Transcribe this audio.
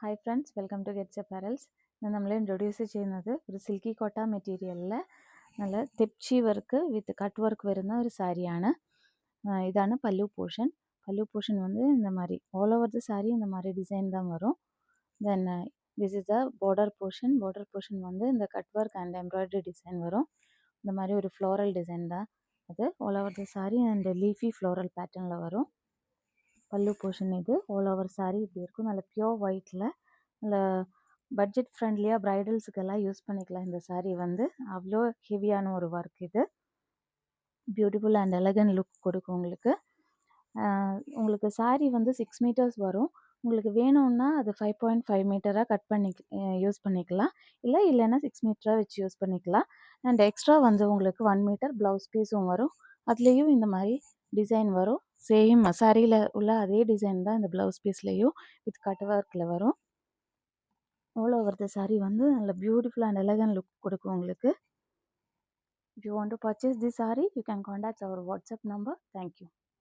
Hi friends, welcome to Gets apparels. ഇന്ന് നമ്മൾ introduce ചെയ്യുന്നത് ഒരു സിൽക്കി കോട്ട മെറ്റീരിയലിൽ നല്ല തിപ്ചി വർക്ക് വിത്ത് കട്ട് വർക്ക് വരുന്ന ഒരു സാരിയാണ്. இதான பல்லு போர்ஷன். பல்லு போர்ஷன் வந்து இந்த மாதிரி ஆல் ஓவர் த சாரி இந்த மாதிரி டிசைன் தான் வரும். Then this is the border portion. Border portion வந்து இந்த cut work and embroidery design வரும். இந்த மாதிரி ஒரு ஃப்ளோரல் டிசைன் தான் அது. All over the sorry and leafy floral பேட்டர்னில் வரும். பல்லு போர்ஷன் இது. ஆல் ஓவர் சாரி இப்படி இருக்கும். நல்ல பியோர் ஒயிட்டில் நல்ல பட்ஜெட் ஃப்ரெண்ட்லியாக ப்ரைடல்ஸுக்கெல்லாம் யூஸ் பண்ணிக்கலாம். இந்த சாரீ வந்து அவ்வளோ ஹெவியான ஒரு ஒர்க் இது. பியூட்டிஃபுல் அண்ட் எலகன்ட் லுக் கொடுக்கும் உங்களுக்கு. உங்களுக்கு சாரீ வந்து 6 மீட்டர்ஸ் வரும். உங்களுக்கு வேணும்னா அது 5.5 மீட்டராக கட் பண்ணி யூஸ் பண்ணிக்கலாம். இல்லைன்னா 6 மீட்டராக வச்சு யூஸ் பண்ணிக்கலாம். அண்ட் எக்ஸ்ட்ரா வந்து உங்களுக்கு 1 மீட்டர் ப்ளவுஸ் பீஸும் வரும். அதுலேயும் இந்த மாதிரி டிசைன் வரும். சேம் சாரியில் உள்ள அதே டிசைன் தான் இந்த ப்ளவுஸ் பீஸ்லேயும் வித் கட் ஒர்க்கில் வரும். ஆல் ஓவர் த சாரீ வந்து நல்ல பியூட்டிஃபுல் அண்ட் எலகன்ட் லுக் கொடுக்கும் உங்களுக்கு. If you want to purchase this saree, you can contact our WhatsApp number. Thank you.